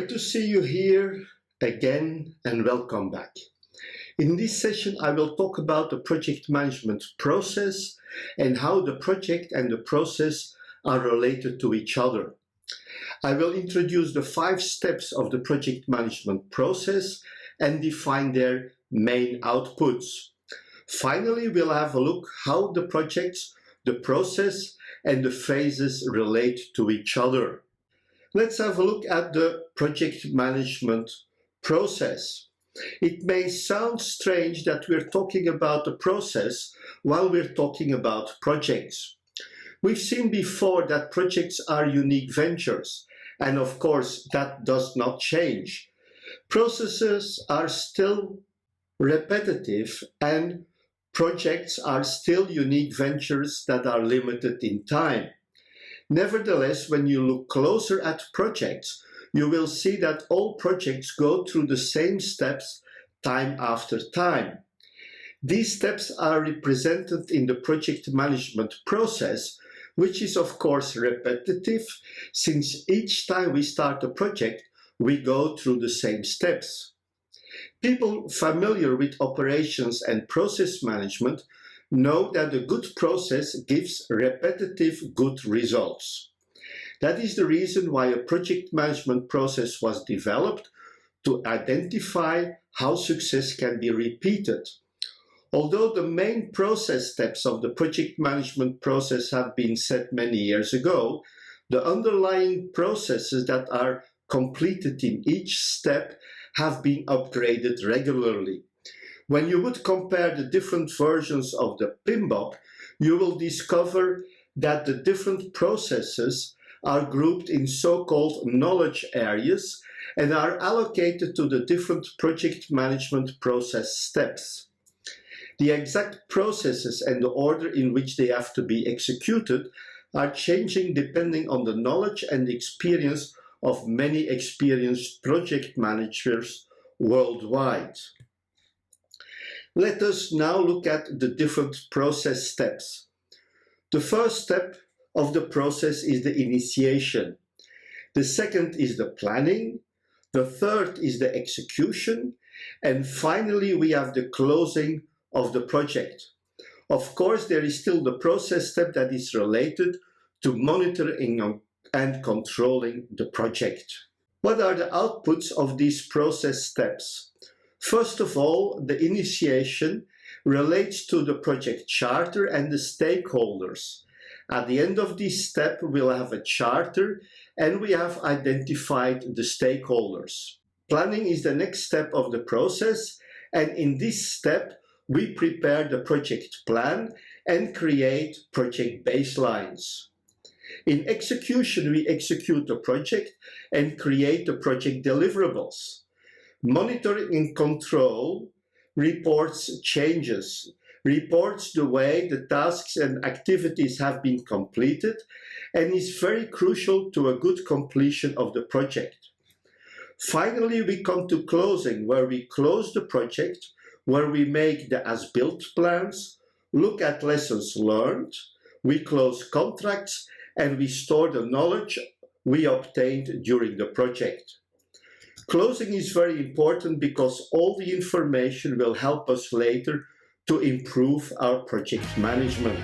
Good to see you here again and welcome back. In this session, I will talk about the project management process and how the project and the process are related to each other. I will introduce the 5 steps of the project management process and define their main outputs. Finally, we'll have a look how the projects, the process, and the phases relate to each other. Let's have a look at the project management process. It may sound strange that we're talking about the process while we're talking about projects. We've seen before that projects are unique ventures, and of course that does not change. Processes are still repetitive and projects are still unique ventures that are limited in time. Nevertheless, when you look closer at projects, you will see that all projects go through the same steps time after time. These steps are represented in the project management process, which is of course repetitive, since each time we start a project, we go through the same steps. People familiar with operations and process management know that a good process gives repetitive good results. That is the reason why a project management process was developed, to identify how success can be repeated. Although the main process steps of the project management process have been set many years ago, the underlying processes that are completed in each step have been upgraded regularly. When you would compare the different versions of the PMBOK, you will discover that the different processes are grouped in so-called knowledge areas and are allocated to the different project management process steps. The exact processes and the order in which they have to be executed are changing depending on the knowledge and experience of many experienced project managers worldwide. Let us now look at the different process steps. The first step of the process is the initiation. The second is the planning. The third is the execution. And finally, we have the closing of the project. Of course, there is still the process step that is related to monitoring and controlling the project. What are the outputs of these process steps? First of all, the initiation relates to the project charter and the stakeholders. At the end of this step, we'll have a charter and we have identified the stakeholders. Planning is the next step of the process, and in this step, we prepare the project plan and create project baselines. In execution, we execute the project and create the project deliverables. Monitoring and control reports changes, reports the way the tasks and activities have been completed, and is very crucial to a good completion of the project. Finally, we come to closing, where we close the project, where we make the as-built plans, look at lessons learned, we close contracts, and we store the knowledge we obtained during the project. Closing is very important because all the information will help us later to improve our project management.